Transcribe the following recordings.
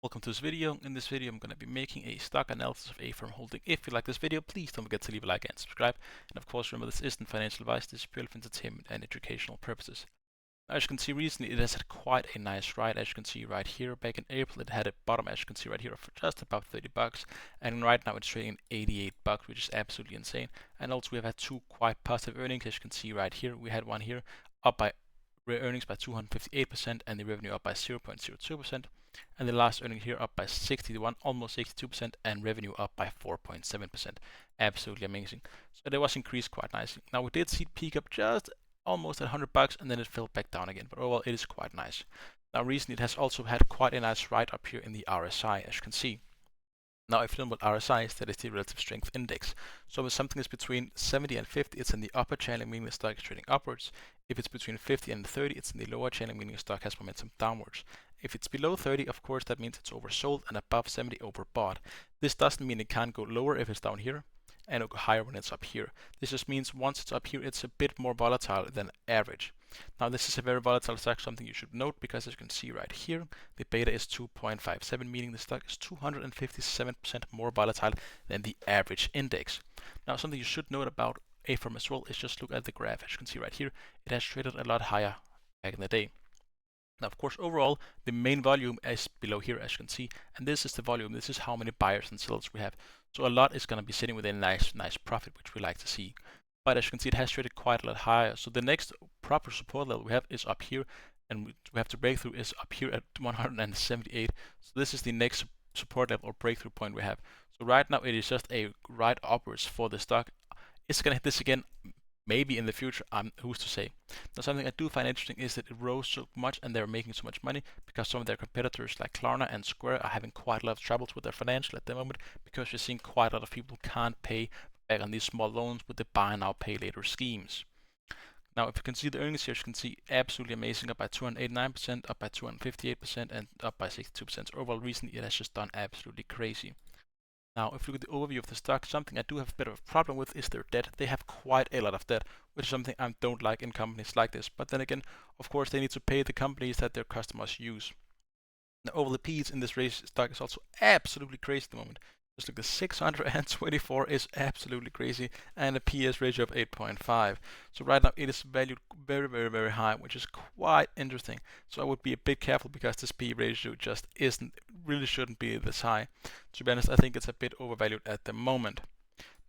Welcome to this video. In this video, I'm going to be making a stock analysis of Affirm holding. If you like this video, please don't forget to leave a like and subscribe. And of course, remember this isn't financial advice, this is purely for entertainment and educational purposes. Now, as you can see recently, it has had quite a nice ride. As you can see right here, back in April, it had a bottom, as you can see right here, of just about 30 bucks. And right now it's trading 88 bucks, which is absolutely insane. And also we have had two quite positive earnings. As you can see right here, we had one here up by earnings by 258% and the revenue up by 0.02%. And the last earning here up by 61, almost 62%, and revenue up by 4.7%. Absolutely amazing. So there was increased quite nicely. Now we did see it peak up just almost at 100 bucks, and then it fell back down again. But overall, it is quite nice. Now recently, it has also had quite a nice ride up here in the RSI, as you can see. Now, if you know what RSI is, that is the relative strength index. So if something is between 70 and 50, it's in the upper channel, meaning the stock is trading upwards. If it's between 50 and 30, it's in the lower channel, meaning the stock has momentum downwards. If it's below 30, of course, that means it's oversold, and above 70, overbought. This doesn't mean it can't go lower if it's down here, and it'll go higher when it's up here. This just means once it's up here, it's a bit more volatile than average. Now, this is a very volatile stock, something you should note, because as you can see right here, the beta is 2.57, meaning the stock is 257% more volatile than the average index. Now, something you should note about Affirm as well is just look at the graph. As you can see right here, it has traded a lot higher back in the day. Now, of course, overall, the main volume is below here, as you can see, and this is the volume. This is how many buyers and sellers we have. So a lot is going to be sitting with a nice profit, which we like to see. But as you can see, it has traded quite a lot higher. So the next proper support level we have is up here, and we have to break through is up here at 178. So this is the next support level or breakthrough point we have. So right now, it is just a ride upwards for the stock. It's going to hit this again. Maybe in the future, who's to say? Now, something I do find interesting is that it rose so much and they're making so much money because some of their competitors like Klarna and Square are having quite a lot of troubles with their financial at the moment because you're seeing quite a lot of people who can't pay back on these small loans with the buy now, pay later schemes. Now, if you can see the earnings here, you can see absolutely amazing, up by 289%, up by 258%, and up by 62%. So overall, recently it has just done absolutely crazy. Now, if you look at the overview of the stock, something I do have a bit of a problem with is their debt. They have quite a lot of debt, which is something I don't like in companies like this. But then again, of course, they need to pay the companies that their customers use. Now, over the P's in this race stock is also absolutely crazy at the moment. Just look, the 624 is absolutely crazy, and a PS ratio of 8.5. So right now it is valued very high, which is quite interesting. So I would be a bit careful because this P ratio just really shouldn't be this high. To be honest, I think it's a bit overvalued at the moment.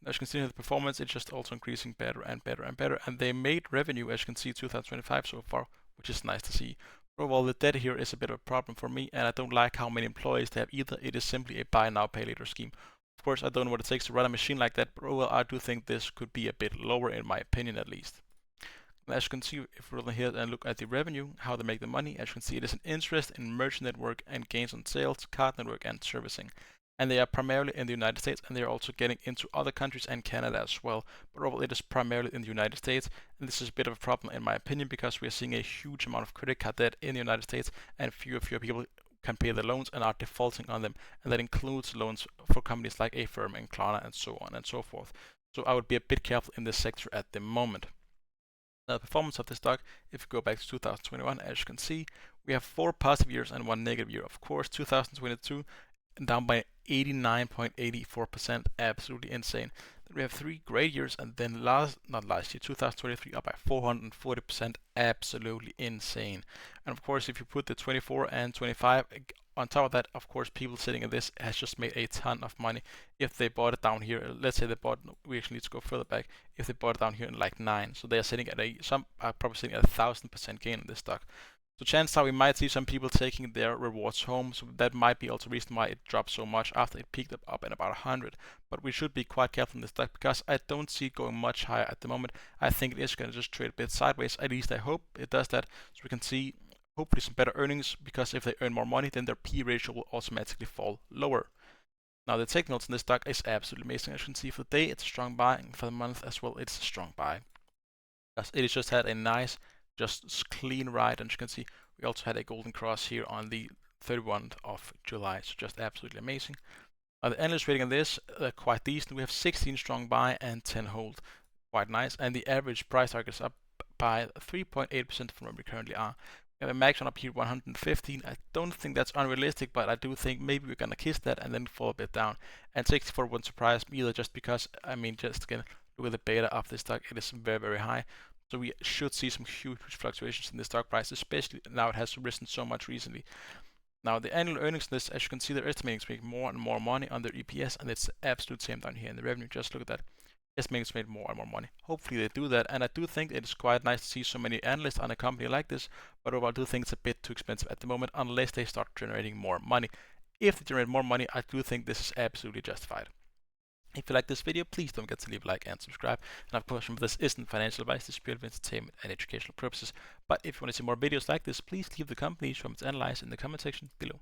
As you can see, the performance is just also increasing better and better and better, and they made revenue, as you can see, 2025 so far, which is nice to see. Overall, the debt here is a bit of a problem for me, and I don't like how many employees they have either. It is simply a buy now, pay later scheme. Of course, I don't know what it takes to run a machine like that, but overall, I do think this could be a bit lower, in my opinion at least. As you can see, if we roll in here and look at the revenue, how they make the money, as you can see, it is an interest in merchant network and gains on sales, card network, and servicing. And they are primarily in the United States, and they are also getting into other countries and Canada as well. But overall, it is primarily in the United States, and this is a bit of a problem in my opinion because we are seeing a huge amount of credit card debt in the United States, and fewer people can pay their loans and are defaulting on them, and that includes loans for companies like Affirm and Klarna and so on and so forth. So I would be a bit careful in this sector at the moment. Now, the performance of the stock, if you go back to 2021, as you can see, we have 4 positive years and 1 negative year. Of course, 2022 down by 89.84%, absolutely insane. Then we have 3 great years, and then not last year, 2023 up by 440%, absolutely insane. And of course, if you put the 24 and 25 on top of that, of course, people sitting in this has just made a ton of money. If they bought it down here, let's say they bought, we actually need to go further back. If they bought it down here in like 9, so they are sitting at some are probably sitting at 1,000% gain in this stock. So chances are we might see some people taking their rewards home. So that might be also the reason why it dropped so much after it peaked up at about 100. But we should be quite careful in this stock because I don't see it going much higher at the moment. I think it is going to just trade a bit sideways. At least I hope it does that, so we can see hopefully some better earnings, because if they earn more money, then their P ratio will automatically fall lower. Now, the technicals in this stock is absolutely amazing. As you can see, for the day it's a strong buy, and for the month as well it's a strong buy. Because it has just had a nice, just clean ride, and you can see we also had a golden cross here on the 31st of July, so just absolutely amazing. The analyst rating on this, quite decent. We have 16 strong buy and 10 hold, quite nice, and the average price target is up by 3.8% from where we currently are, We have a max run up here 115. I don't think that's unrealistic, but I do think maybe we're gonna kiss that and then fall a bit down. And 64 wouldn't surprise me either, just because, I mean, just again, look at the beta of this stock. It is very, very high. So we should see some huge fluctuations in the stock price, especially now it has risen so much recently. Now the annual earnings list, as you can see, they're estimating to make more and more money on their EPS, and it's the absolute same down here in the revenue. Just look at that. Estimating to make more and more money. Hopefully they do that, and I do think it is quite nice to see so many analysts on a company like this, but overall I do think it's a bit too expensive at the moment unless they start generating more money. If they generate more money, I do think this is absolutely justified. If you like this video, please don't forget to leave a like and subscribe. And of course, remember, this isn't financial advice, this is purely for entertainment and educational purposes. But if you want to see more videos like this, please leave the companies from its analyze in the comment section below.